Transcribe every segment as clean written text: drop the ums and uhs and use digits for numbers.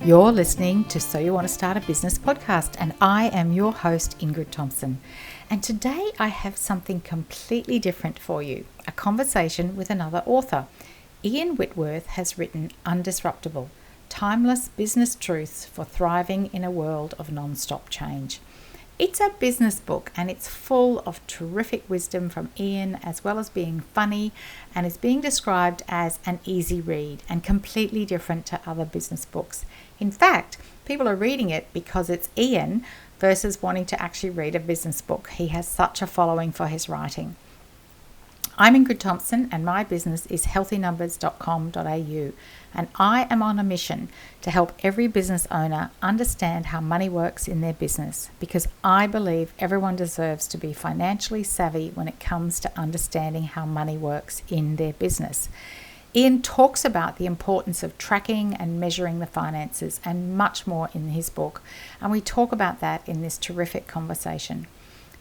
You're listening to So You Want to Start a Business podcast, and I am your host, Ingrid Thompson. And today I have something completely different for you, a conversation with another author. Ian Whitworth has written Undisruptable, Timeless Business Truths for Thriving in a World of Non-Stop Change. It's a business book and it's full of terrific wisdom from Ian, as well as being funny, and is being described as an easy read and completely different to other business books. In fact, people are reading it because it's Ian versus wanting to actually read a business book. He has such a following for his writing. I'm Ingrid Thompson and my business is healthynumbers.com.au, and I am on a mission to help every business owner understand how money works in their business, because I believe everyone deserves to be financially savvy when it comes to understanding how money works in their business. Ian talks about the importance of tracking and measuring the finances and much more in his book, and we talk about that in this terrific conversation.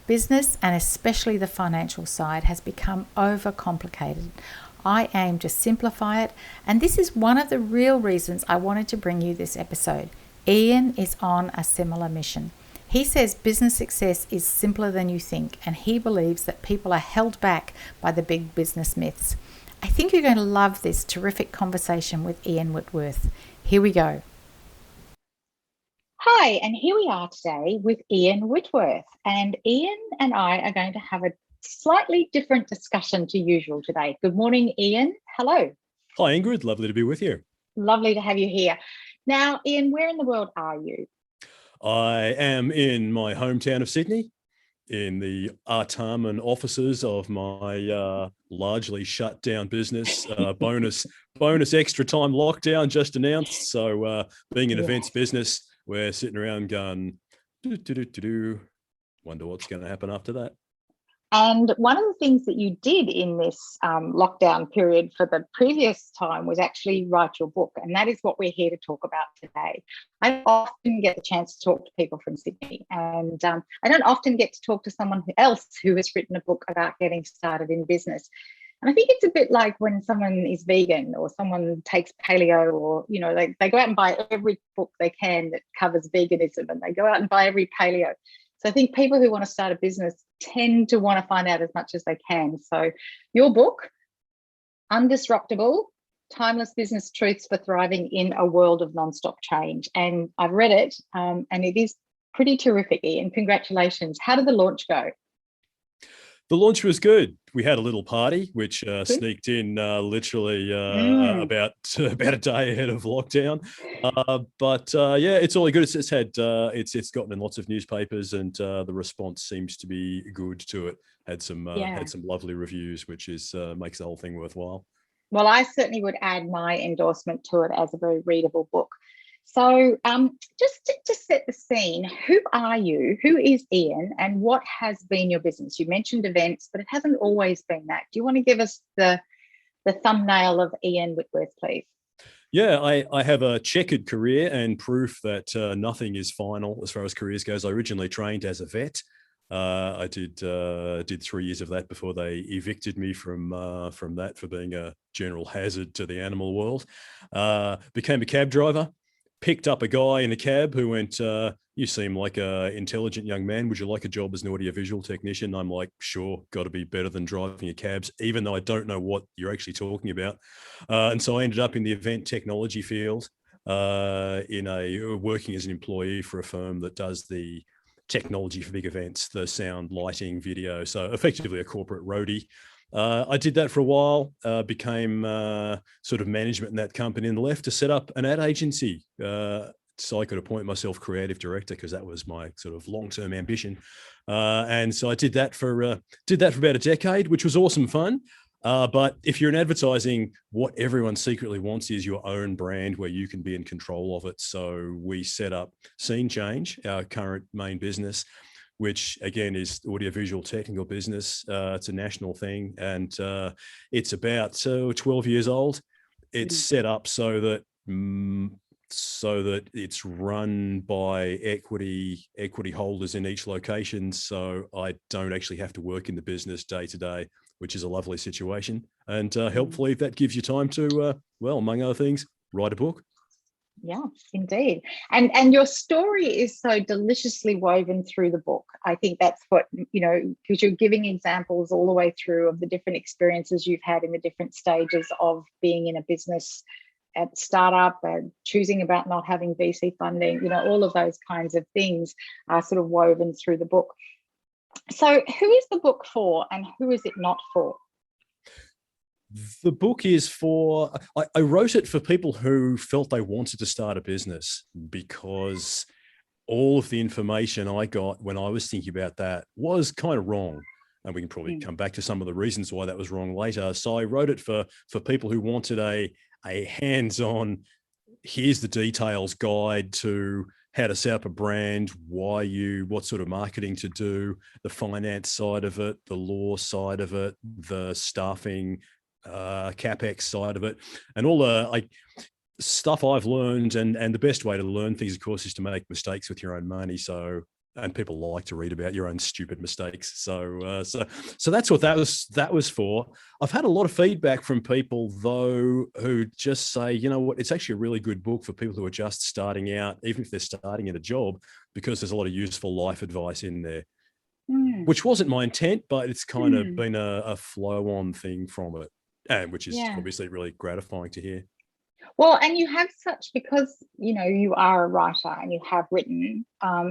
Business, and especially the financial side, has become overcomplicated. I aim to simplify it, and this is one of the real reasons I wanted to bring you this episode. Ian is on a similar mission. He says business success is simpler than you think, and he believes that people are held back by the big business myths. I think you're going to love this terrific conversation with Ian Whitworth. Here we go. Hi, and here we are today with Ian Whitworth. And Ian and I are going to have a slightly different discussion to usual today. Good morning, Ian. Hello. Hi, Ingrid. Lovely to be with you. Lovely to have you here. Now, Ian, where in the world are you? I am in my hometown of Sydney, in the Artarmon offices of my largely shut down business. Bonus extra time lockdown just announced. So being an events business, we're sitting around going, wonder what's going to happen after that. And one of the things that you did in this lockdown period for the previous time was actually write your book. And that is what we're here to talk about today. I often get the chance to talk to people from Sydney, and I don't often get to talk to someone else who has written a book about getting started in business. And I think it's a bit like when someone is vegan or someone takes paleo, or, you know, they go out and buy every book they can that covers veganism, and they go out and buy every paleo. So I think people who want to start a business tend to want to find out as much as they can. So your book, Undisruptable, Timeless Business Truths for Thriving in a World of Non-Stop Change. And I've read it, and it is pretty terrific, Ian. Congratulations. How did the launch go? The launch was good. We had a little party, which sneaked in literally about a day ahead of lockdown. But it's all good. It's gotten in lots of newspapers, and the response seems to be good to it. Had some lovely reviews, which is makes the whole thing worthwhile. Well, I certainly would add my endorsement to it as a very readable book. So just to set the scene, who are you? Who is Ian, and what has been your business? You mentioned events, but it hasn't always been that. Do you want to give us the thumbnail of Ian Whitworth, please? Yeah, I have a checkered career and proof that nothing is final as far as careers goes. I originally trained as a vet. I did 3 years of that before they evicted me from that for being a general hazard to the animal world. Became a cab driver. Picked up a guy in a cab who went, you seem like an intelligent young man. Would you like a job as an audiovisual technician? I'm like, sure, got to be better than driving a cabs, even though I don't know what you're actually talking about. And so I ended up in the event technology field, working as an employee for a firm that does the technology for big events, the sound, lighting, video. So effectively a corporate roadie. I did that for a while, became sort of management in that company, and left to set up an ad agency. So I could appoint myself creative director, because that was my sort of long-term ambition. And so I did that for about a decade, which was awesome fun. But if you're in advertising, what everyone secretly wants is your own brand where you can be in control of it. So we set up Scene Change, our current main business, which again is audiovisual technical business. It's a national thing, and it's about 12 years old. It's set up so that it's run by equity holders in each location. So I don't actually have to work in the business day to day, which is a lovely situation. And hopefully that gives you time to, well, among other things, write a book. Yeah, indeed. And your story is so deliciously woven through the book. I think that's what, because you're giving examples all the way through of the different experiences you've had in the different stages of being in a business, at startup, and choosing about not having VC funding, all of those kinds of things are sort of woven through the book. So who is the book for and who is it not for? The book is for, I wrote it for people who felt they wanted to start a business, because all of the information I got when I was thinking about that was kind of wrong. And we can probably come back to some of the reasons why that was wrong later. So I wrote it for people who wanted a hands-on, here's the details guide to how to set up a brand, what sort of marketing to do, the finance side of it, the law side of it, the staffing, CapEx side of it, and all the stuff I've learned. And the best way to learn things, of course, is to make mistakes with your own money. So, and people like to read about your own stupid mistakes. So that's what that was for. I've had a lot of feedback from people, though, who just say, you know what, it's actually a really good book for people who are just starting out, even if they're starting in a job, because there's a lot of useful life advice in there, which wasn't my intent, but it's kind of been a flow-on thing from it, and which is obviously really gratifying to hear. Well, and you have such, because you are a writer and you have written,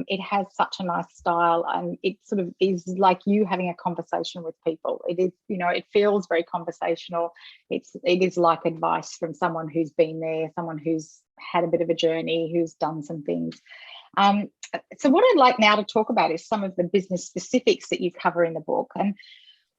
it has such a nice style, and it sort of is like you having a conversation with people. It is, it feels very conversational. It is like advice from someone who's been there, someone who's had a bit of a journey, who's done some things. So what I'd like now to talk about is some of the business specifics that you cover in the book. And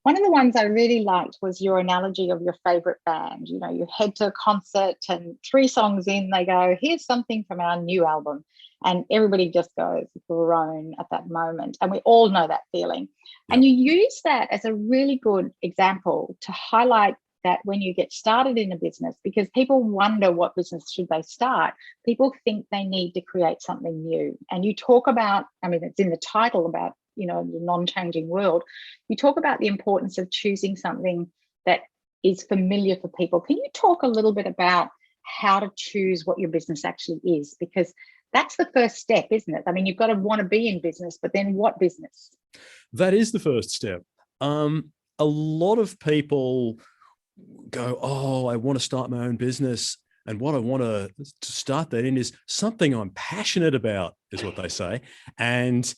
one of the ones I really liked was your analogy of your favorite band. You head to a concert and 3 songs in, they go, here's something from our new album. And everybody just goes groan at that moment. And we all know that feeling. Yep. And you use that as a really good example to highlight that when you get started in a business, because people wonder what business should they start. People think they need to create something new. And you talk about, it's in the title about, the non-changing world. You talk about the importance of choosing something that is familiar for people. Can you talk a little bit about how to choose what your business actually is? Because that's the first step, isn't it? You've got to want to be in business, but then what business? That is the first step. A lot of people go, oh, I want to start my own business. And what I want to start that in is something I'm passionate about, is what they say. And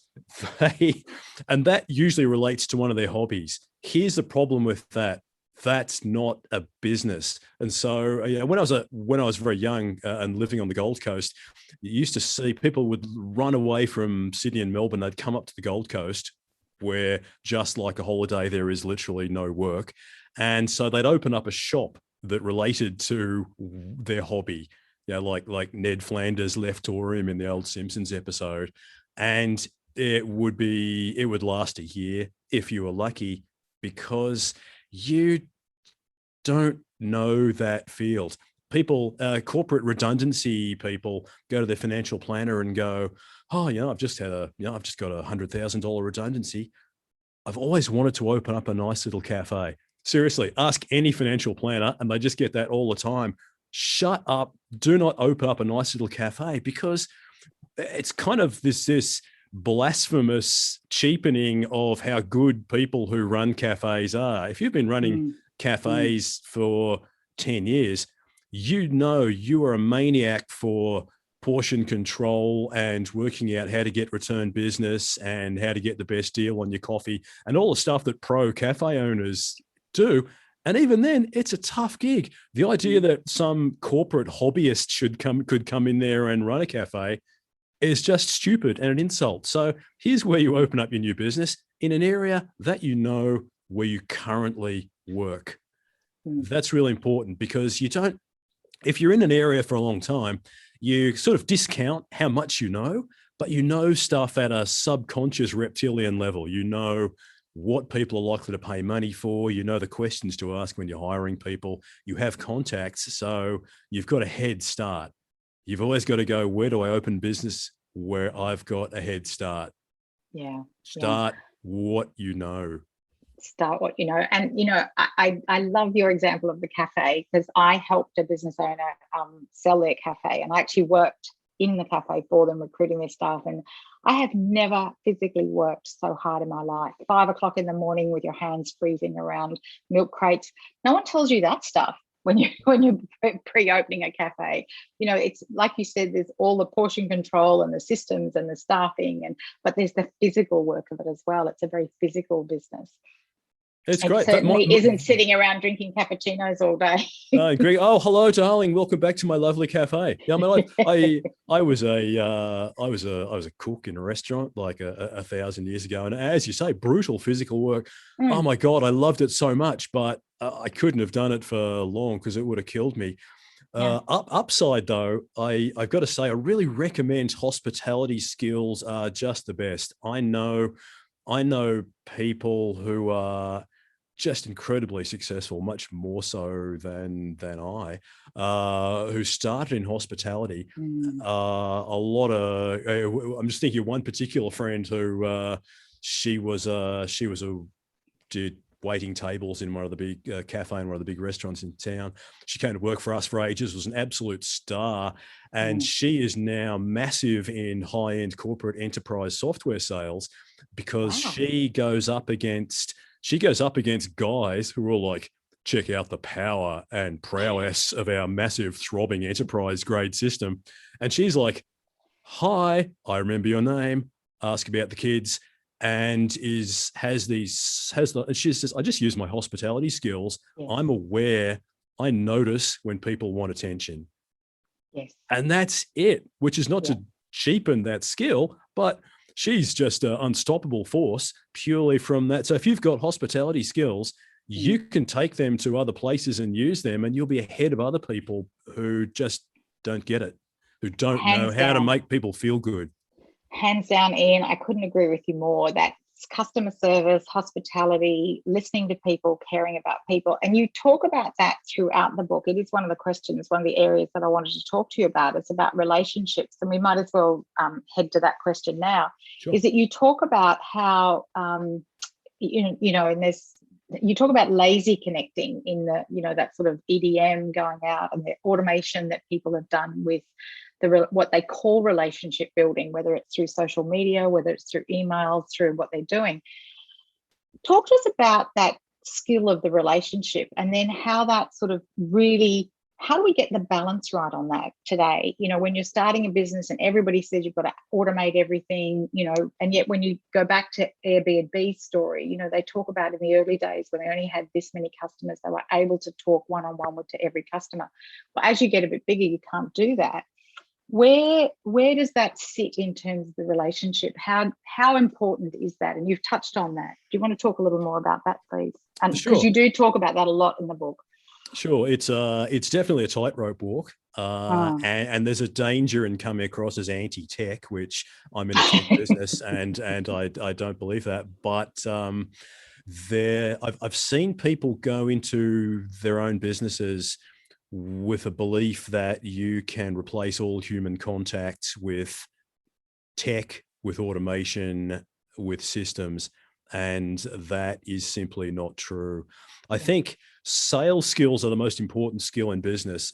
that usually relates to one of their hobbies. Here's the problem with that. That's not a business. And so, when I was very young and living on the Gold Coast, you used to see people would run away from Sydney and Melbourne. They'd come up to the Gold Coast, where just like a holiday, there is literally no work. And so they'd open up a shop that related to their hobby, like Ned Flanders left Torium in the old Simpsons episode. And it would last a year if you were lucky, because you don't know that field. People, corporate redundancy people, go to their financial planner and go, oh, I've just got $100,000 redundancy. I've always wanted to open up a nice little cafe. Seriously, ask any financial planner and they just get that all the time. Shut up. Do not open up a nice little cafe, because it's kind of this blasphemous cheapening of how good people who run cafes are. If you've been running cafes for 10 years, you are a maniac for portion control and working out how to get return business and how to get the best deal on your coffee and all the stuff that pro cafe owners do. And even then, it's a tough gig. The idea that some corporate hobbyist could come in there and run a cafe is just stupid and an insult. So here's where you open up your new business, in an area that where you currently work. That's really important, because if you're in an area for a long time, you sort of discount how much but stuff at a subconscious reptilian level. What people are likely to pay money for, the questions to ask when you're hiring people, you have contacts, so you've got a head start. You've always got to go, where do I open business where I've got a head start? Yeah. Start what you know. start what and I love your example of the cafe, because I helped a business owner sell their cafe, and I actually worked in the cafe for them, recruiting their staff. And I have never physically worked so hard in my life. 5 o'clock in the morning with your hands freezing around milk crates. No one tells you that stuff when you're pre-opening a cafe. It's like you said, there's all the portion control and the systems and the staffing, but there's the physical work of it as well. It's a very physical business. It's great. It certainly isn't sitting around drinking cappuccinos all day. Greg, oh, hello, darling. Welcome back to my lovely cafe. Yeah, I was a cook in a restaurant like a 1,000 years ago, and as you say, brutal physical work. Oh my God, I loved it so much, but I couldn't have done it for long because it would have killed me. Upside though, I've got to say, I really recommend hospitality skills are just the best. I know people who are just incredibly successful, much more so than I, who started in hospitality. A lot of, I'm just thinking of one particular friend who did waiting tables in one of the big cafe in one of the big restaurants in town. She came to work for us for ages, was an absolute star, and she is now massive in high-end corporate enterprise software sales because she goes up against guys who are like, check out the power and prowess of our massive throbbing enterprise grade system. And she's like, hi, I remember your name, ask about the kids, and she says, I just use my hospitality skills. Yes. I'm aware, I notice when people want attention. Yes. And that's it, which is not to cheapen that skill, but she's just an unstoppable force purely from that. So if you've got hospitality skills, you can take them to other places and use them, and you'll be ahead of other people who just don't get it, who don't know how to make people feel good. Hands down, Ian, I couldn't agree with you more. That's customer service, hospitality, listening to people, caring about people. And you talk about that throughout the book. It is one of the questions, one of the areas that I wanted to talk to you about. It's about relationships. And we might as well head to that question now. Sure. Is that you talk about how, and you talk about lazy connecting in the, that sort of EDM going out and the automation that people have done with what they call relationship building, whether it's through social media, whether it's through emails, through what they're doing. Talk to us about that skill of the relationship, and then how that sort of really, how do we get the balance right on that today? When you're starting a business and everybody says you've got to automate everything, and yet when you go back to Airbnb's story, they talk about in the early days when they only had this many customers, they were able to talk one-on-one to every customer. Well, as you get a bit bigger, you can't do that. Where does that sit in terms of the relationship? How important is that? And you've touched on that. Do you want to talk a little more about that, please? And because you do talk about that a lot in the book. Sure, it's definitely a tightrope walk, and there's a danger in coming across as anti-tech, which I'm in a tech business, and I don't believe that. But I've seen people go into their own businesses with a belief that you can replace all human contact with tech, with automation, with systems, and that is simply not true. I think sales skills are the most important skill in business.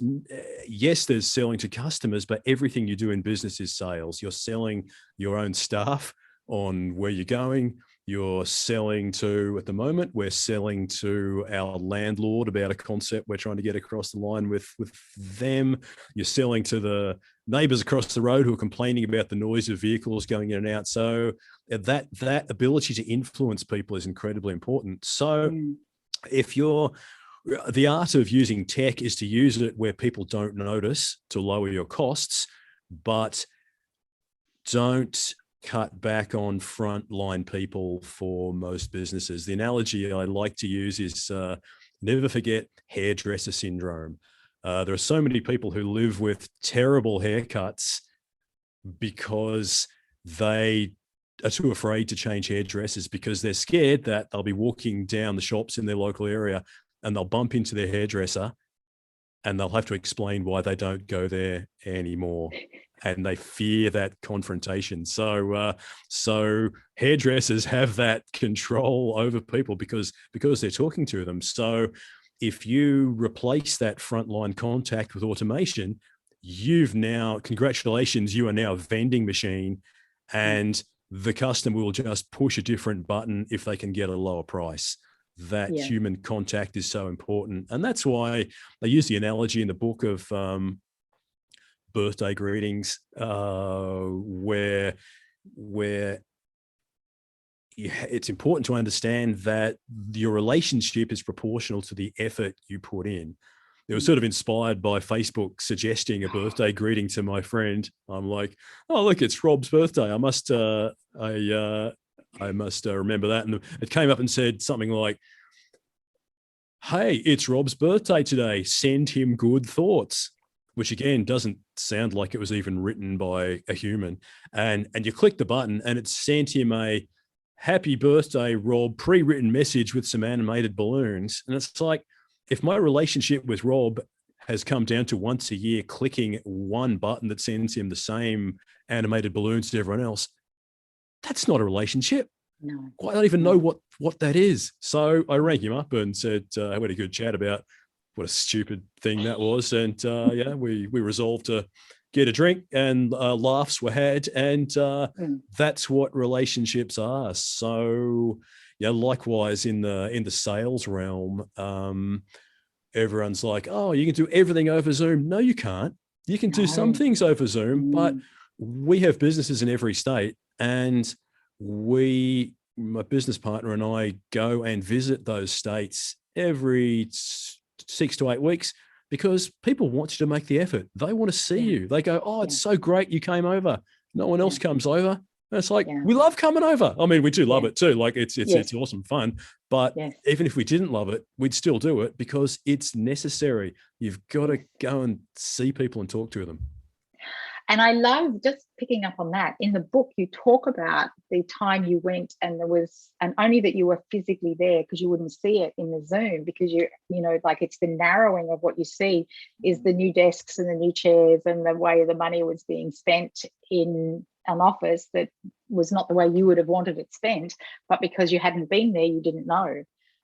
Yes, there's selling to customers, but everything you do in business is sales. You're selling your own staff on where you're going. You're selling to, at the moment, we're selling to our landlord about a concept we're trying to get across the line with them. You're selling to the neighbors across the road who are complaining about the noise of vehicles going in and out. So that ability to influence people is incredibly important. So if the art of using tech is to use it where people don't notice to lower your costs, but don't cut back on frontline people for most businesses. The analogy I like to use is never forget hairdresser syndrome. There are so many people who live with terrible haircuts because they are too afraid to change hairdressers because they're scared that they'll be walking down the shops in their local area and they'll bump into their hairdresser and they'll have to explain why they don't go there anymore. and they fear that confrontation. So hairdressers have that control over people because they're talking to them. So if you replace that frontline contact with automation, congratulations, you are now a vending machine, and the customer will just push a different button if they can get a lower price. That human contact is so important. And that's why I use the analogy in the book of birthday greetings, where it's important to understand that your relationship is proportional to the effort you put in. It was sort of inspired by Facebook suggesting a birthday greeting to my friend. I'm like, oh, look, it's Rob's birthday. I must remember that. And it came up and said something like, hey, it's Rob's birthday today. Send him good thoughts, which again doesn't sound like it was even written by a human. And you click the button and it sent him a happy birthday, Rob, pre-written message with some animated balloons. And it's like, if my relationship with Rob has come down to once a year clicking one button that sends him the same animated balloons to everyone else, that's not a relationship. No. I don't even know what that is. So I rang him up and said, I had a good chat about what a stupid thing that was. And we resolved to get a drink, and laughs were had. And that's what relationships are. So likewise in the sales realm, everyone's like, oh, you can do everything over Zoom. No, you can't. You can do some things over Zoom, but we have businesses in every state, and my business partner and I go and visit those states every 6 to 8 weeks because people want you to make the effort. They want to see you. They go, oh, it's so great you came over. No one else comes over. And it's like, we love coming over. I mean, we do love it too. Like it's awesome fun. But even if we didn't love it, we'd still do it because it's necessary. You've got to go and see people and talk to them. And I love, just picking up on that, in the book you talk about the time you went and only that you were physically there because you wouldn't see it in the Zoom, because like it's the narrowing of what you see is the new desks and the new chairs and the way the money was being spent in an office that was not the way you would have wanted it spent, but because you hadn't been there, you didn't know.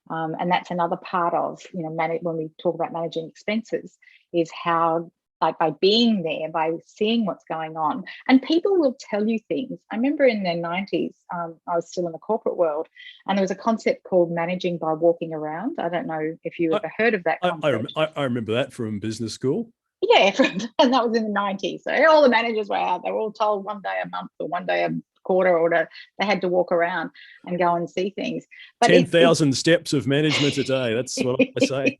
And that's another part of, when we talk about managing expenses, is how, like, by being there, by seeing what's going on. And people will tell you things. I remember in the 90s, I was still in the corporate world, and there was a concept called managing by walking around. I don't know if you ever heard of that concept. I remember that from business school. Yeah, and that was in the 90s. So all the managers were out. They were all told one day a month or one day a quarter, or they had to walk around and go and see things. But 10,000 steps of management a day. That's what I say.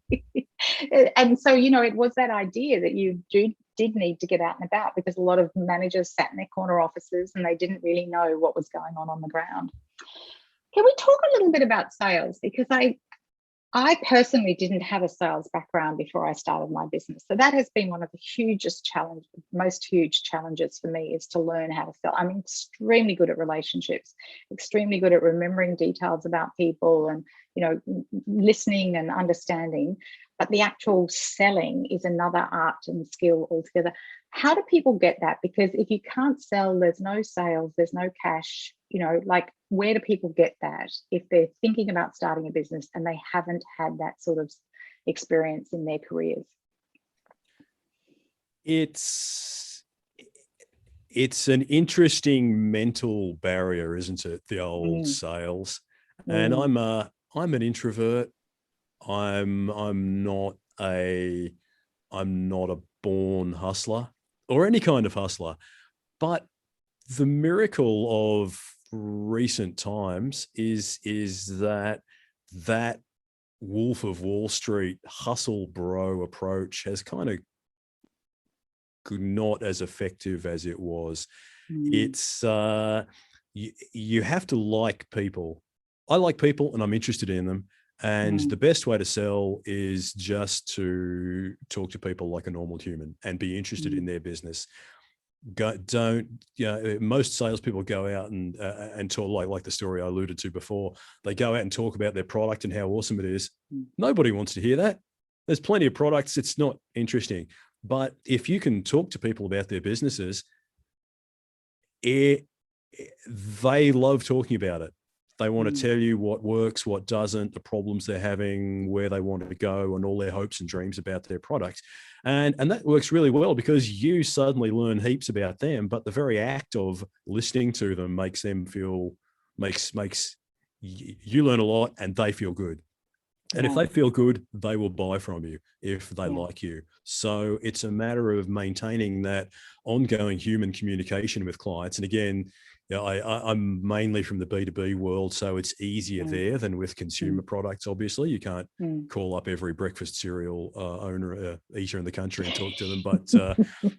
And so, it was that idea that you did need to get out and about, because a lot of managers sat in their corner offices and they didn't really know what was going on the ground. Can we talk a little bit about sales? Because I personally didn't have a sales background before I started my business. So that has been one of the most huge challenges for me, is to learn how to sell. I'm extremely good at relationships, extremely good at remembering details about people and, listening and understanding. But the actual selling is another art and skill altogether. How do people get that? Because if you can't sell, there's no sales, there's no cash, where do people get that if they're thinking about starting a business and they haven't had that sort of experience in their careers? It's an interesting mental barrier, isn't it? The old sales. And I'm an introvert. I'm not a born hustler or any kind of hustler, but the miracle of recent times is that Wolf of Wall Street hustle bro approach has kind of not as effective as it was. It's you have to like people. I like people and I'm interested in them. And the best way to sell is just to talk to people like a normal human and be interested in their business. Most salespeople go out and talk like the story I alluded to before. They go out and talk about their product and how awesome it is. Nobody wants to hear that. There's plenty of products. It's not interesting. But if you can talk to people about their businesses they love talking about it. They want to Mm. tell you what works, what doesn't, the problems they're having, where they want to go, and all their hopes and dreams about their product. And that works really well because you suddenly learn heaps about them, but the very act of listening to them makes them feel, makes you learn a lot and they feel good. And if Yeah. they feel good, they will buy from you if they Yeah. like you. So it's a matter of maintaining that ongoing human communication with clients. And again, you know, I'm mainly from the B2B world, so it's easier Mm. there than with consumer products. Obviously, you can't Mm. call up every breakfast cereal owner, eater in the country and talk to them.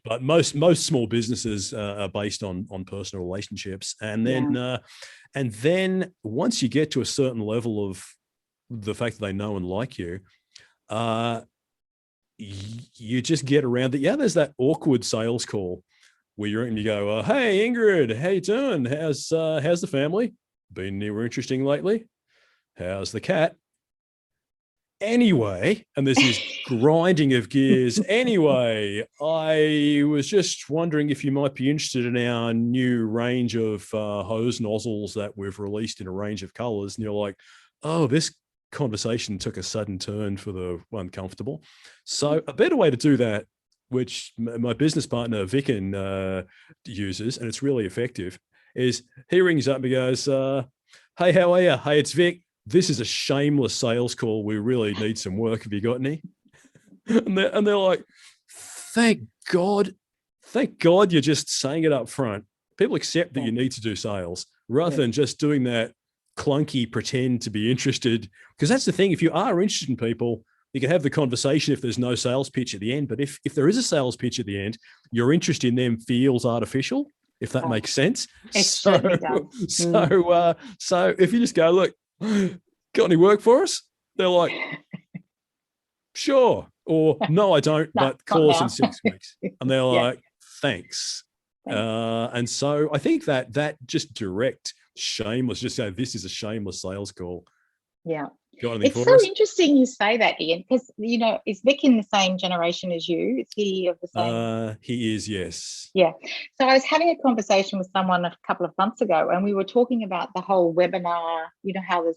But most small businesses are based on personal relationships. And then once you get to a certain level of the fact that they know and like you, you just get around that. Yeah, there's that awkward sales call where you're and you go, "Hey Ingrid, how you doing? How's the family? Been anywhere interesting lately? How's the cat? Anyway," and there's this grinding of gears. "Anyway, I was just wondering if you might be interested in our new range of hose nozzles that we've released in a range of colors." And you're like, "Oh, this conversation took a sudden turn for the uncomfortable." So a better way to do that, which my business partner Vicken uses, and it's really effective, is he rings up and he goes, "Hey, how are you? Hey, it's Vic. This is a shameless sales call. We really need some work. Have you got any?" And they're like, thank God you're just saying it up front. People accept that you need to do sales rather than just doing that clunky pretend to be interested. Because that's the thing. If you are interested in people, you can have the conversation if there's no sales pitch at the end. But if there is a sales pitch at the end, your interest in them feels artificial, if that makes sense. It certainly does. So if you just go, "Look, got any work for us?" They're like, "Sure," or "No, I don't, No, but call us now." in 6 weeks." And they're Yeah. like, "Thanks." And so I think that just direct, shameless, just say, "This is a shameless sales call." Yeah. Got anything It's for so us? interesting you say that, Ian, because, you know, is Vic in the same generation as you? Is he of the same? He is, yes. Yeah. So I was having a conversation with someone a couple of months ago, and we were talking about the whole webinar, you know, how there's,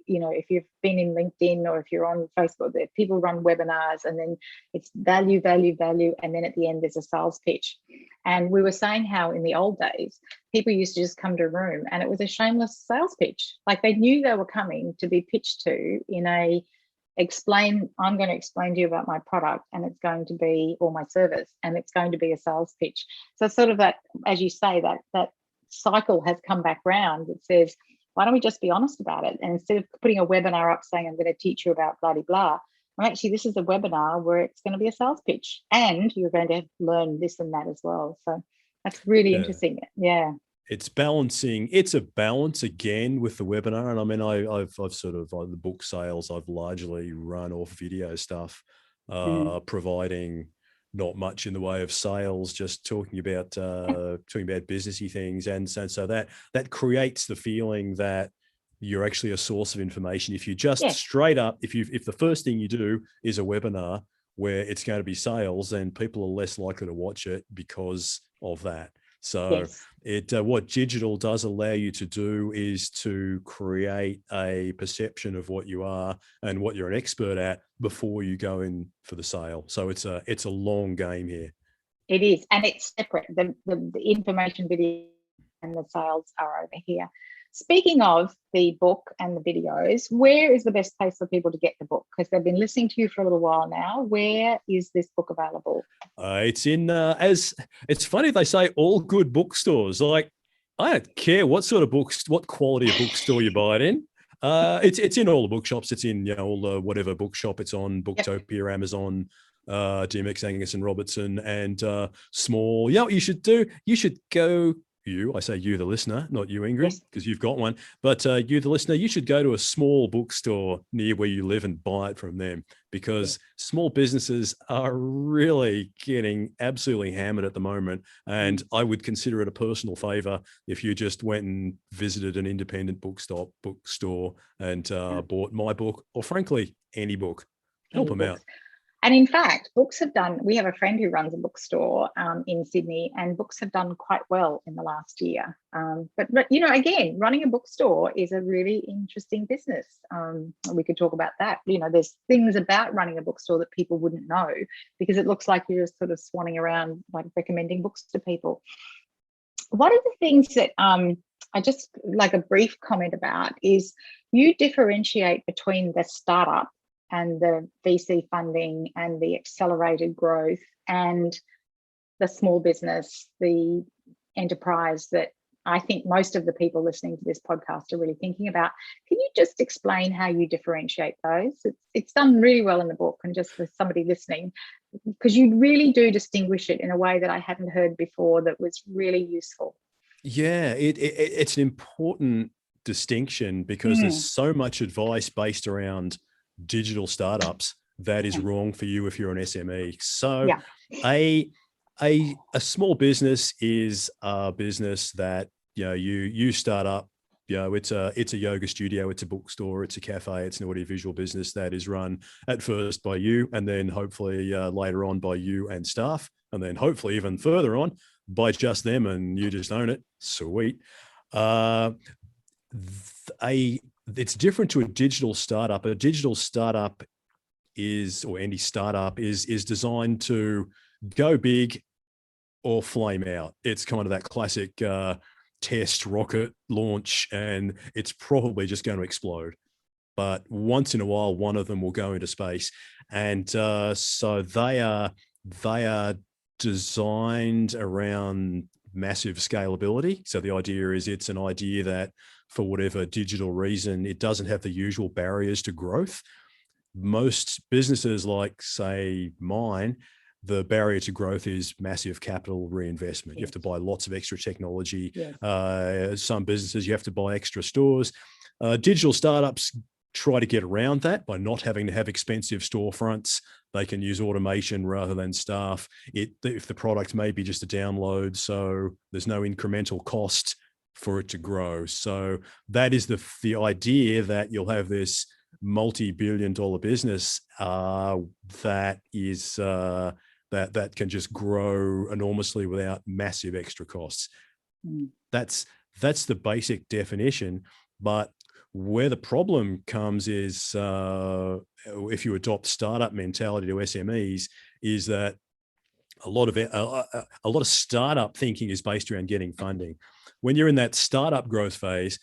you know, if you've been in LinkedIn or if you're on Facebook, people run webinars and then it's value, value, value. And then at the end, there's a sales pitch. And we were saying how in the old days, people used to just come to a room and it was a shameless sales pitch. Like they knew they were coming to be pitched to in a I'm going to explain to you about my product and it's going to be, or my service, and it's going to be a sales pitch. So sort of that, as you say, that cycle has come back round that says, why don't we just be honest about it? And instead of putting a webinar up saying, "I'm going to teach you about blah, blah, blah," well, actually, this is a webinar where it's going to be a sales pitch and you're going to learn this and that as well. So that's really interesting. Yeah. It's balancing. It's a balance again with the webinar. And I mean, I've sort of the book sales, I've largely run off video stuff, providing not much in the way of sales, just talking about businessy things. And so that creates the feeling that you're actually a source of information. If you just straight up, if the first thing you do is a webinar where it's going to be sales, then people are less likely to watch it because of that. So what digital does allow you to do is to create a perception of what you are and what you're an expert at before you go in for the sale. So it's a long game here. It is, and it's separate. The information video and the sales are over here. Speaking of the book and the videos, where is the best place for people to get the book? Because they've been listening to you for a little while now. Where is this book available? It's in, it's funny, they say all good bookstores. Like, I don't care what sort of books, what quality of bookstore you buy it in. It's in all the bookshops. It's in, you know, all the whatever bookshop it's on, Booktopia, Amazon, DMX, Angus and Robertson, and small. You know what you should do? You should go. I say you, the listener, not you, Ingrid, because you've got one. But you, the listener, you should go to a small bookstore near where you live and buy it from them, because small businesses are really getting absolutely hammered at the moment. And I would consider it a personal favor if you just went and visited an independent bookstore and bought my book, or frankly, any book. Help them out. And in fact, books have done, we have a friend who runs a bookstore in Sydney, and books have done quite well in the last year. But, you know, again, running a bookstore is a really interesting business. We could talk about that. You know, there's things about running a bookstore that people wouldn't know, because it looks like you're just sort of swanning around, like recommending books to people. One of the things that I just like a brief comment about is you differentiate between the startup and the VC funding and the accelerated growth and the small business, the enterprise that I think most of the people listening to this podcast are really thinking about. Can you just explain how you differentiate those? It's done really well in the book, and just for somebody listening, because you really do distinguish it in a way that I hadn't heard before that was really useful. Yeah, it's an important distinction, because there's so much advice based around digital startups that is wrong for you if you're an SME. So a small business is a business that, you know, you start up. You know, it's a yoga studio, it's a bookstore, it's a cafe, it's an audiovisual business that is run at first by you, and then hopefully later on by you and staff, and then hopefully even further on by just them, and you just own it. Sweet. It's different to a digital startup. A digital startup or any startup is designed to go big or flame out. It's kind of that classic test rocket launch, and it's probably just going to explode. But once in a while, one of them will go into space, and so they are designed around massive scalability. So the idea is, it's an idea that, for whatever digital reason, it doesn't have the usual barriers to growth. Most businesses, like say mine, the barrier to growth is massive capital reinvestment. You have to buy lots of extra technology. Some businesses, you have to buy extra stores. Digital startups try to get around that by not having to have expensive storefronts. They can use automation rather than staff. If the product may be just a download, so there's no incremental cost for it to grow. So that is the idea, that you'll have this multi-billion-dollar business that is that can just grow enormously without massive extra costs. That's the basic definition. But where the problem comes is, if you adopt startup mentality to SMEs, is that a lot of startup thinking is based around getting funding. When you're in that startup growth phase,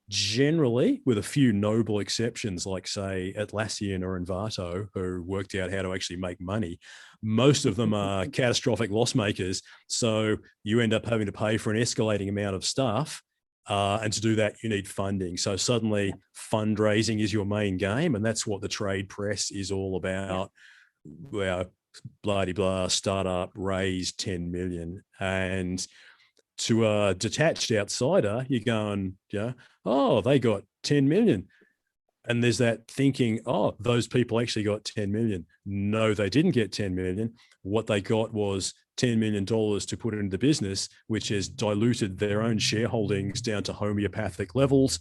generally, with a few noble exceptions, like say Atlassian or Envato, who worked out how to actually make money, most of them are catastrophic loss makers. So you end up having to pay for an escalating amount of staff. And to do that, you need funding. So suddenly fundraising is your main game. And that's what the trade press is all about. Well, blah, blah, startup raised 10 million. And to a detached outsider, you're going, oh, they got 10 million. And there's that thinking, oh, those people actually got 10 million. No, they didn't get 10 million. What they got was $10 million to put into the business, which has diluted their own shareholdings down to homeopathic levels,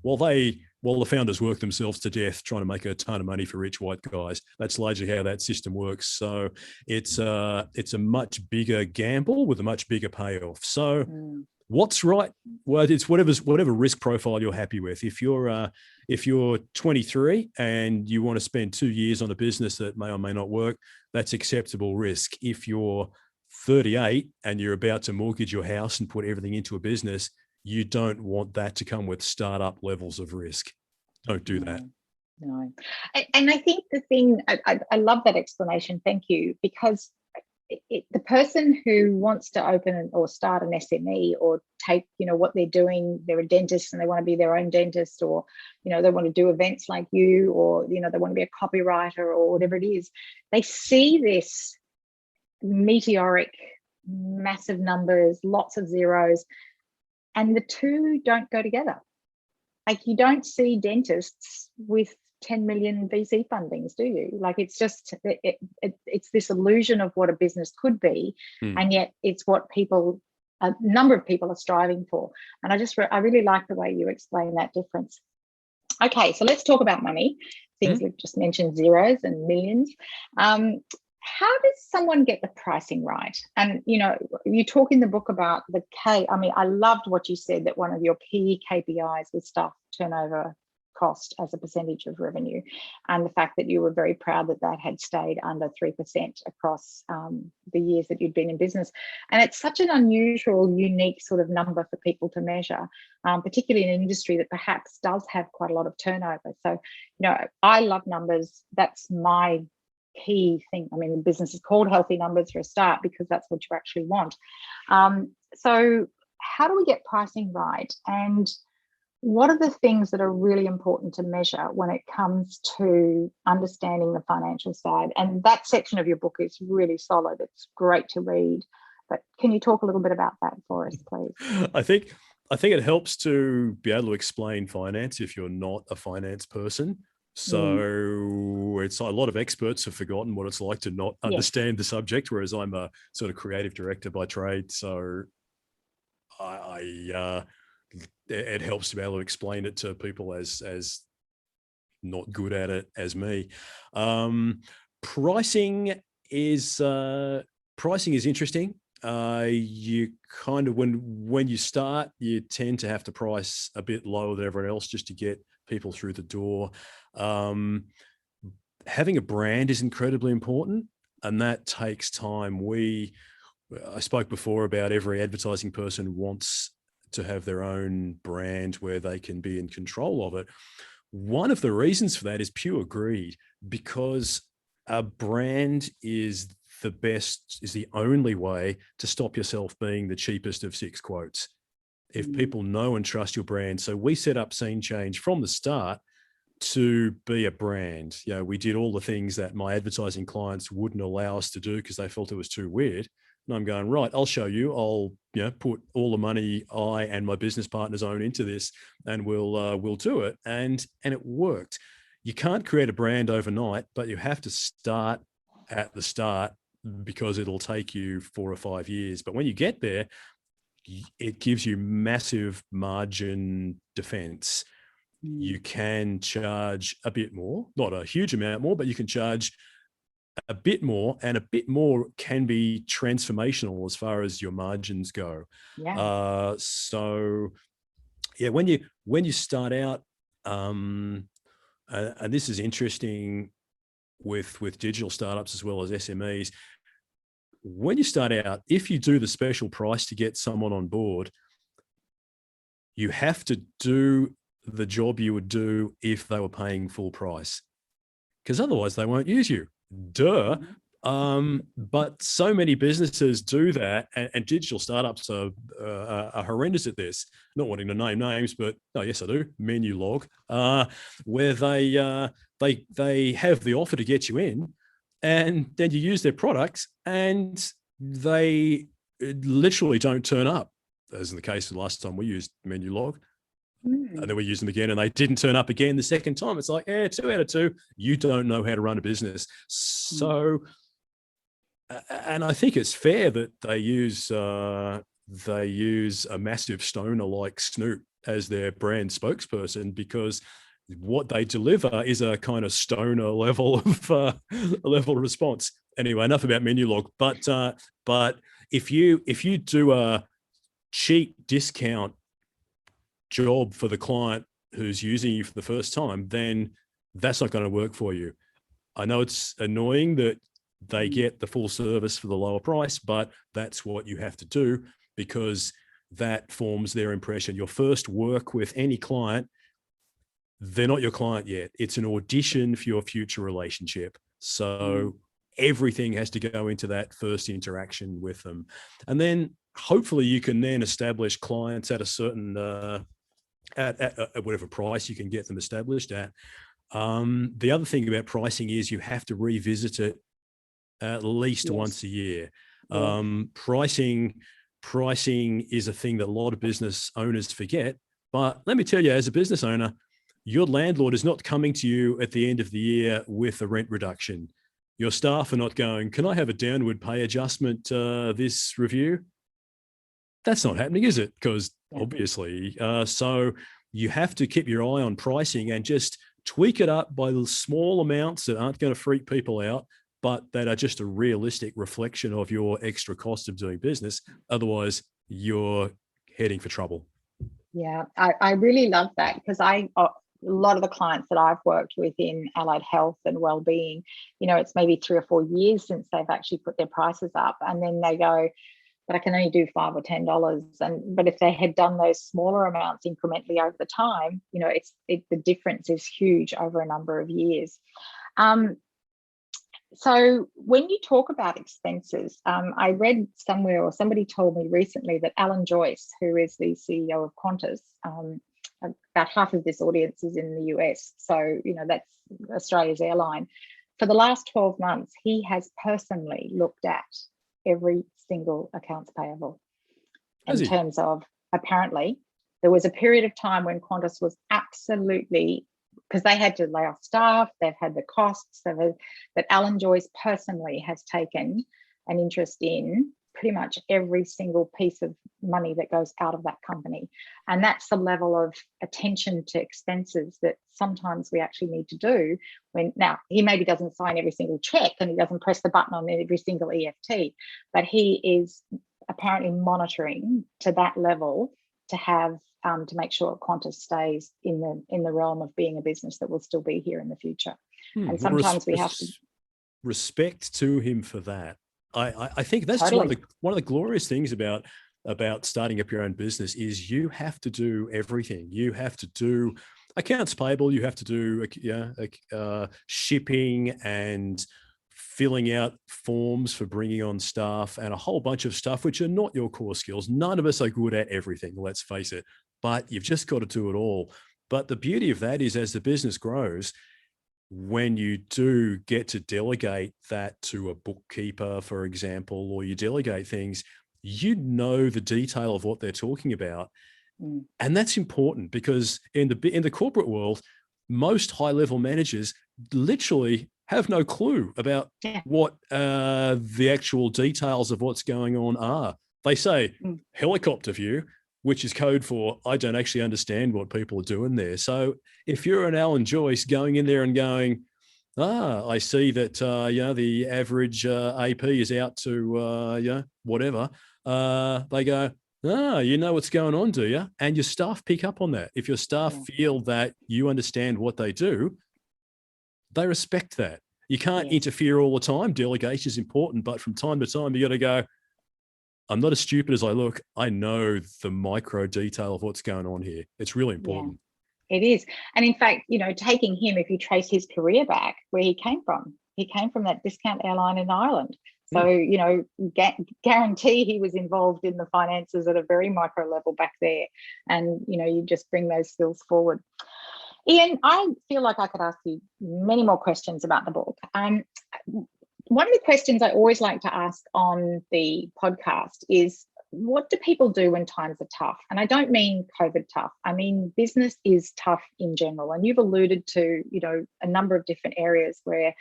while the founders work themselves to death trying to make a ton of money for rich white guys. That's largely how that system works. So it's a much bigger gamble with a much bigger payoff. So what's right? Well, it's whatever risk profile you're happy with. If you're 23 and you want to spend 2 years on a business that may or may not work, that's acceptable risk. If you're 38 and you're about to mortgage your house and put everything into a business, you don't want that to come with startup levels of risk. Don't do that. No. And I think the thing, I love that explanation. Thank you. Because the person who wants to open or start an SME, or take, what they're doing, they're a dentist and they want to be their own dentist, or, they want to do events like you, or, they want to be a copywriter or whatever it is, they see this meteoric, massive numbers, lots of zeros, and the two don't go together. Like, you don't see dentists with 10 million VC fundings, do you? Like, it's just, it's this illusion of what a business could be, and yet it's what a number of people are striving for. And I really like the way you explain that difference. Okay, so let's talk about money. Things we've just mentioned, zeros and millions. How does someone get the pricing right? And, you know, you talk in the book about the I mean, I loved what you said, that one of your key KPIs was staff turnover cost as a percentage of revenue, and the fact that you were very proud that that had stayed under 3% across the years that you'd been in business. And it's such an unusual, unique sort of number for people to measure, particularly in an industry that perhaps does have quite a lot of turnover. So, you know, I love numbers. That's my key thing. I mean, the business is called Healthy Numbers for a start, because that's what you actually want. So how do we get pricing right? And what are the things that are really important to measure when it comes to understanding the financial side? And that section of your book is really solid. It's great to read. But can you talk a little bit about that for us, please? I think it helps to be able to explain finance if you're not a finance person. So it's a lot of experts have forgotten what it's like to not understand the subject, whereas I'm a sort of creative director by trade. So it helps to be able to explain it to people as not good at it as me. Pricing is interesting. You kind of, when you start, you tend to have to price a bit lower than everyone else just to get people through the door. Having a brand is incredibly important, and that takes time. I spoke before about every advertising person wants to have their own brand where they can be in control of it. One of the reasons for that is pure greed, because a brand is the only way to stop yourself being the cheapest of 6 quotes. If people know and trust your brand. So we set up Scene Change from the start to be a brand. You know, we did all the things that my advertising clients wouldn't allow us to do because they felt it was too weird. And I'm going, right, I'll show you. I'll, you know, put all the money I and my business partners own into this, and we'll do it. And it worked. You can't create a brand overnight, but you have to start at the start, because it'll take you 4 or 5 years. But when you get there, it gives you massive margin defense. You can charge a bit more, not a huge amount more, but you can charge a bit more, and a bit more can be transformational as far as your margins go. So yeah, when you start out, and this is interesting with digital startups as well as SMEs, when you start out, if you do the special price to get someone on board, you have to do the job you would do if they were paying full price, because otherwise they won't use you. Duh. But so many businesses do that, and digital startups are horrendous at this. Not wanting to name names, but yes, I do. Menulog, where they have the offer to get you in, and then you use their products, and they literally don't turn up, as in the case of the last time we used Menulog. And then we used them again, and they didn't turn up again the second time. It's like, 2 out of 2. You don't know how to run a business. So, and I think it's fair that they use a massive stoner like Snoop as their brand spokesperson, because what they deliver is a kind of stoner level of response. Anyway, enough about Menulog. But if you do a cheap discount job for the client who's using you for the first time, then that's not going to work for you. I know it's annoying that they get the full service for the lower price, but that's what you have to do, because that forms their impression. Your first work with any client, they're not your client yet. It's an audition for your future relationship. So everything has to go into that first interaction with them. And then hopefully you can then establish clients at a certain at whatever price you can get them established at. The other thing about pricing is you have to revisit it at least once a year. Pricing is a thing that a lot of business owners forget. But let me tell you, as a business owner, your landlord is not coming to you at the end of the year with a rent reduction. Your staff are not going, can I have a downward pay adjustment this review? That's not happening, is it? Because obviously, so you have to keep your eye on pricing and just tweak it up by the small amounts that aren't going to freak people out, but that are just a realistic reflection of your extra cost of doing business. Otherwise, you're heading for trouble. Yeah, I really love that, because a lot of the clients that I've worked with in allied health and well-being, it's maybe 3 or 4 years since they've actually put their prices up, and then they go, but I can only do $5 or $10. But if they had done those smaller amounts incrementally over the time, the difference is huge over a number of years. So when you talk about expenses, I read somewhere, or somebody told me recently, that Alan Joyce, who is the CEO of Qantas, about half of this audience is in the US, so that's Australia's airline. For the last 12 months, he has personally looked at every single accounts payable. In terms of, apparently, there was a period of time when Qantas was absolutely, because they had to lay off staff, they've had the costs, but Alan Joyce personally has taken an interest in pretty much every single piece of money that goes out of that company. And that's the level of attention to expenses that sometimes we actually need to do. Now, he maybe doesn't sign every single check and he doesn't press the button on every single EFT, but he is apparently monitoring to that level to have to make sure Qantas stays in the realm of being a business that will still be here in the future. And sometimes we have to respect to him for that. I think that's totally one of the glorious things about starting up your own business is you have to do everything. You have to do accounts payable. You have to do shipping and filling out forms for bringing on staff and a whole bunch of stuff which are not your core skills. None of us are good at everything, let's face it, but you've just got to do it all. But the beauty of that is, as the business grows, when you do get to delegate that to a bookkeeper, for example, or you delegate things, the detail of what they're talking about. And that's important, because in the corporate world, most high-level managers literally have no clue about what the actual details of what's going on are. They say helicopter view, which is code for, I don't actually understand what people are doing there. So if you're an Alan Joyce going in there and going, I see that, the average AP is out to, whatever, they go, you know what's going on, do you? And your staff pick up on that. If your staff feel that you understand what they do, they respect that. You can't interfere all the time. Delegation is important, but from time to time, you got to go, I'm not as stupid as I look. I know the micro detail of what's going on here. It's really important. Yeah, it is. And in fact, taking him, if you trace his career back, where he came from that discount airline in Ireland. So, guarantee he was involved in the finances at a very micro level back there. And, you just bring those skills forward. Ian, I feel like I could ask you many more questions about the book. One of the questions I always like to ask on the podcast is, what do people do when times are tough? And I don't mean COVID tough. I mean, business is tough in general. And you've alluded to, a number of different areas where,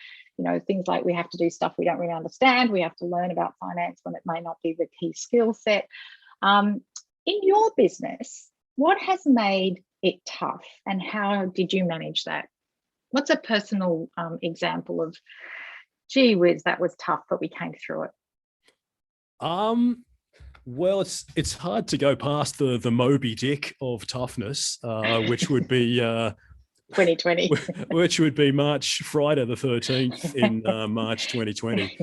things like we have to do stuff we don't really understand. We have to learn about finance when it may not be the key skill set. In your business, what has made it tough, and how did you manage that? What's a personal example of, gee whiz, that was tough, but we came through it? Well, it's hard to go past the Moby Dick of toughness, which would be 2020, which would be Friday the 13th in March 2020.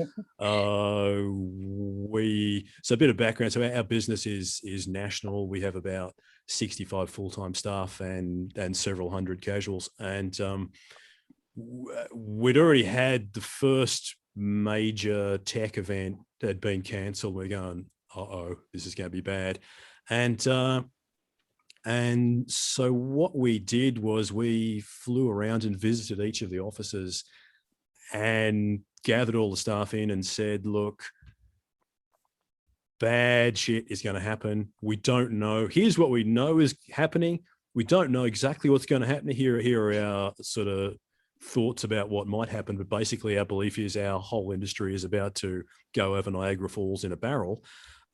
So a bit of background. So our business is national. We have about 65 full-time staff and several hundred casuals, and we'd already had the first major tech event that had been cancelled. We're going, this is going to be bad. And so what we did was we flew around and visited each of the offices and gathered all the staff in and said, look, bad shit is going to happen. We don't know. Here's what we know is happening. We don't know exactly what's going to happen. Here are our sort of thoughts about what might happen, but basically our belief is our whole industry is about to go over Niagara Falls in a barrel.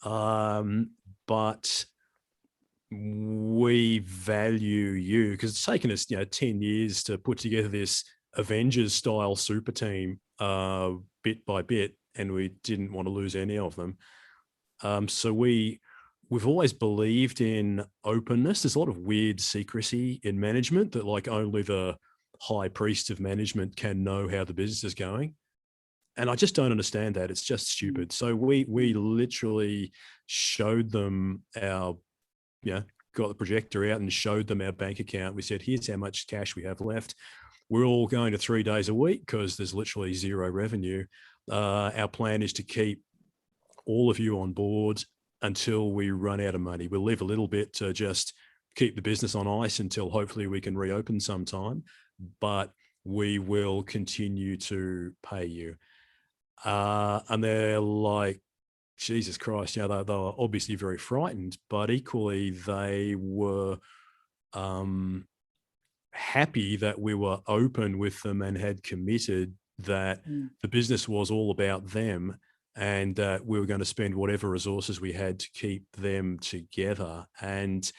But we value you, because it's taken us 10 years to put together this Avengers style super team bit by bit, and we didn't want to lose any of them. So we've always believed in openness. There's a lot of weird secrecy in management that like only the high priest of management can know how the business is going. And I just don't understand that. It's just stupid. So we literally showed them our, got the projector out and showed them our bank account. We said, here's how much cash we have left. We're all going to 3 days a week because there's literally zero revenue. Our plan is to keep all of you on board until we run out of money. We'll leave a little bit to just keep the business on ice until hopefully we can reopen sometime, but we will continue to pay you. And they're like, Jesus Christ, they were obviously very frightened, but equally they were happy that we were open with them and had committed that the business was all about them, and that we were going to spend whatever resources we had to keep them together. And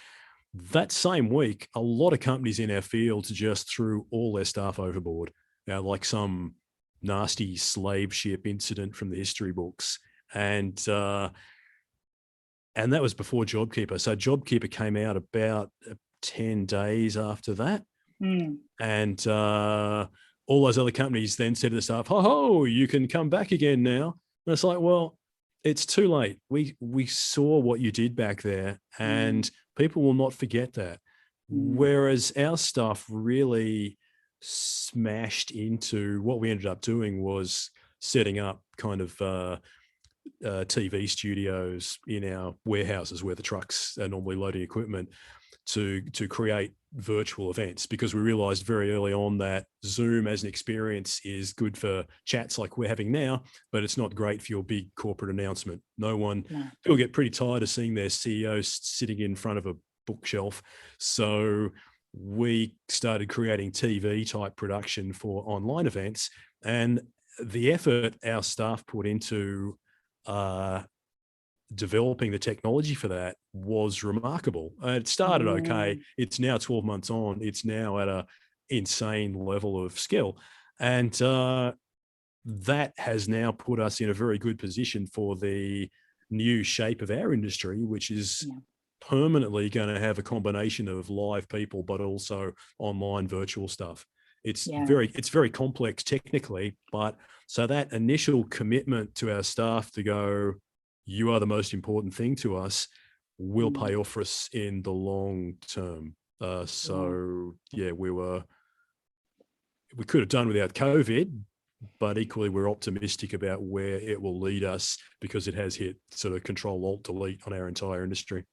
that same week, a lot of companies in our field just threw all their staff overboard, like some nasty slave ship incident from the history books. And that was before JobKeeper. So JobKeeper came out about 10 days after that. And all those other companies then said to the staff, ho, you can come back again now. And it's like, well, it's too late. We saw what you did back there, and people will not forget that. Whereas our stuff really smashed into what we ended up doing was setting up kind of TV studios in our warehouses where the trucks are normally loading equipment to create virtual events, because we realized very early on that Zoom as an experience is good for chats like we're having now, but it's not great for your big corporate announcement. People get pretty tired of seeing their CEOs sitting in front of a bookshelf. So we started creating TV type production for online events, and the effort our staff put into developing the technology for that was remarkable. It started okay. It's now 12 months on. It's now at a insane level of skill. And that has now put us in a very good position for the new shape of our industry, which is permanently going to have a combination of live people, but also online virtual stuff. It's very complex technically, but so that initial commitment to our staff to go, you are the most important thing to us, will pay off for us in the long term. We could have done without COVID, but equally we're optimistic about where it will lead us, because it has hit sort of Control-Alt-Delete on our entire industry.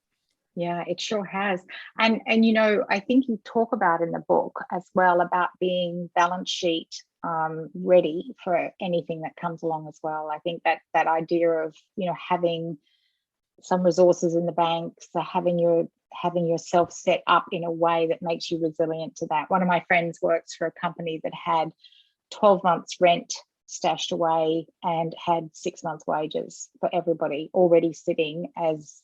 Yeah, it sure has. And I think you talk about in the book as well about being balance sheet ready for anything that comes along as well. I think that idea of having some resources in the bank, so having yourself set up in a way that makes you resilient to that. One of my friends works for a company that had 12 months rent stashed away and had 6 months wages for everybody already sitting as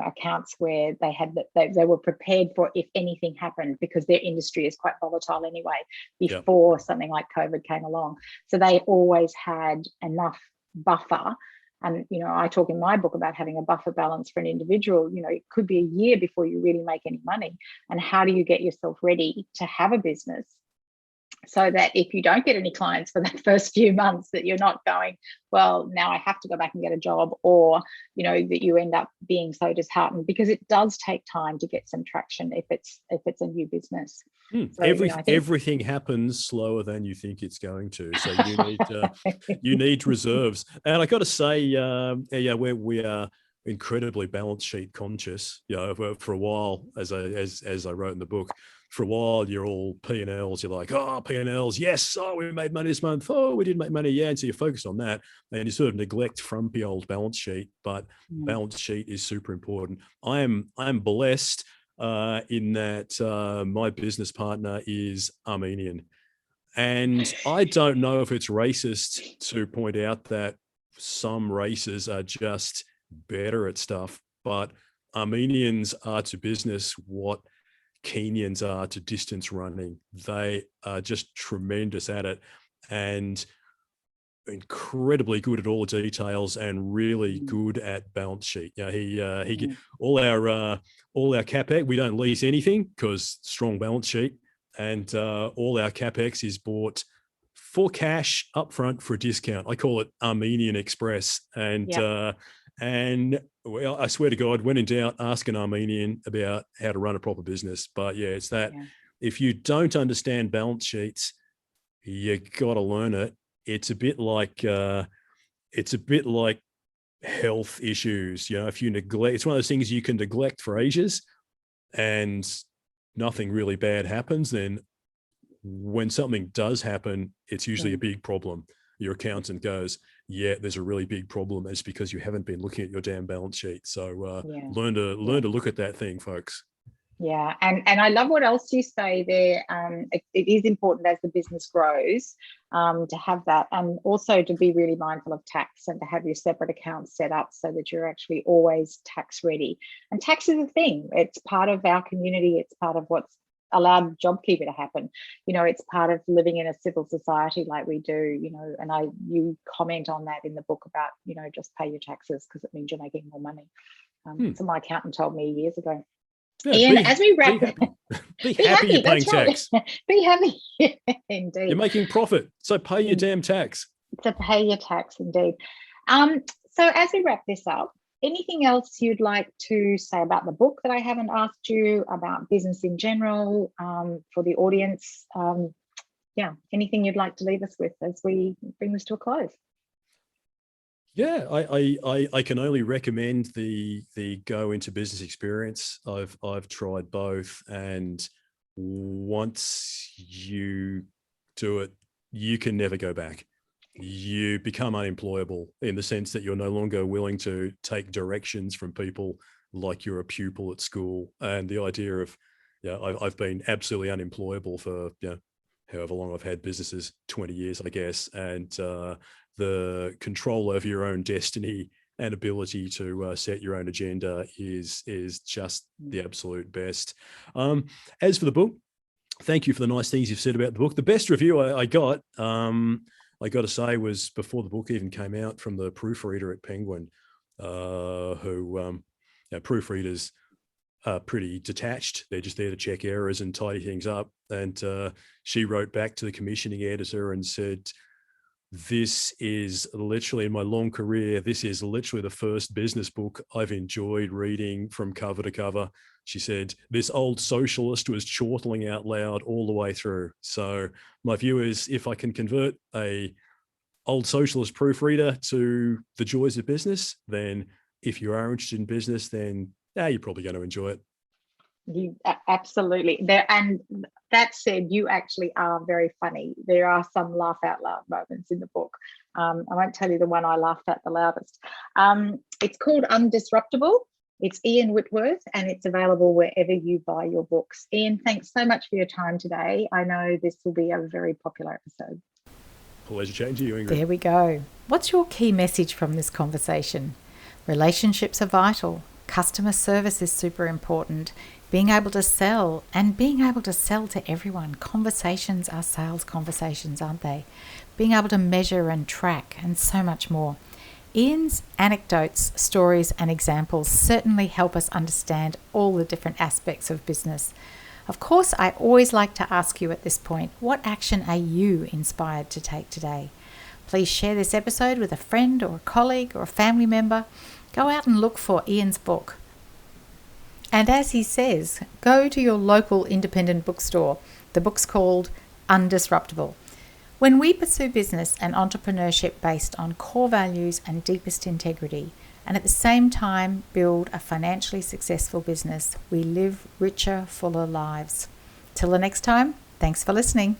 accounts where they were prepared for if anything happened, because their industry is quite volatile anyway before something like COVID came along. So they always had enough buffer. And, I talk in my book about having a buffer balance for an individual. It could be a year before you really make any money. And how do you get yourself ready to have a business so that if you don't get any clients for that first few months, that you're not going, well, now I have to go back and get a job, or, that you end up being so disheartened, because it does take time to get some traction if it's a new business. So, everything happens slower than you think it's going to. So you need reserves. And I got to say, we are incredibly balance sheet conscious. For a while, as I wrote in the book, for a while you're all P&Ls. You're like, oh, P&Ls, yes. Oh, we made money this month. Oh, we didn't make money. Yeah. And so you focus on that, and you sort of neglect frumpy old balance sheet. But balance sheet is super important. I am blessed in that my business partner is Armenian, and I don't know if it's racist to point out that some races are just better at stuff, but Armenians are to business what Kenyans are to distance running. They are just tremendous at it and incredibly good at all the details and really good at balance sheet. He all our capex, we don't lease anything because strong balance sheet, and all our capex is bought for cash upfront for a discount. I call it Armenian Express, and well, I swear to God, when in doubt, ask an Armenian about how to run a proper business. But yeah, it's that if you don't understand balance sheets, you got to learn it. It's a bit like health issues. If you neglect, it's one of those things you can neglect for ages and nothing really bad happens. Then when something does happen, it's usually a big problem. Your accountant goes, yeah, there's a really big problem. It's because you haven't been looking at your damn balance sheet. So learn to look at that thing, folks. Yeah, and I love what else you say there. It is important as the business grows to have that, and also to be really mindful of tax and to have your separate accounts set up so that you're actually always tax ready. And tax is a thing. It's part of our community. It's part of what's allowed JobKeeper to happen. It's part of living in a civil society like we do. And you comment on that in the book about just pay your taxes because it means you're making more money. So my accountant told me years ago. Yeah, Ian, as we wrap, be happy you're paying tax. Be happy, indeed. You're making profit, so pay your damn tax. So pay your tax, indeed. So as we wrap this up, anything else you'd like to say about the book that I haven't asked you, about business in general, for the audience? Anything you'd like to leave us with as we bring this to a close? Yeah, I can only recommend the Go Into Business experience. I've tried both, and once you do it, you can never go back. You become unemployable in the sense that you're no longer willing to take directions from people like you're a pupil at school. And the idea of, I've been absolutely unemployable for however long I've had businesses, 20 years, I guess, and the control over your own destiny and ability to set your own agenda is just the absolute best. As for the book, thank you for the nice things you've said about the book. The best review I got, I got to say, was before the book even came out, from the proofreader at Penguin, who proofreaders are pretty detached. They're just there to check errors and tidy things up. And she wrote back to the commissioning editor and said, this is literally, in my long career, this is literally the first business book I've enjoyed reading from cover to cover. She said, this old socialist was chortling out loud all the way through. So my view is, if I can convert a old socialist proofreader to the joys of business, then if you are interested in business, then you're probably going to enjoy it. You absolutely there. And that said, you actually are very funny. There are some laugh out loud moments in the book. I won't tell you the one I laughed at the loudest. It's called Undisruptable. It's Ian Whitworth, and it's available wherever you buy your books. Ian, thanks so much for your time today. I know this will be a very popular episode. Pleasure chatting to you, Ingrid. There we go. What's your key message from this conversation? Relationships are vital. Customer service is super important. Being able to sell, and being able to sell to everyone. Conversations are sales conversations, aren't they? Being able to measure and track, and so much more. Ian's anecdotes, stories and examples certainly help us understand all the different aspects of business. Of course, I always like to ask you at this point, what action are you inspired to take today? Please share this episode with a friend or a colleague or a family member. Go out and look for Ian's book. And as he says, go to your local independent bookstore. The book's called Undisruptable. When we pursue business and entrepreneurship based on core values and deepest integrity, and at the same time build a financially successful business, we live richer, fuller lives. Till the next time, thanks for listening.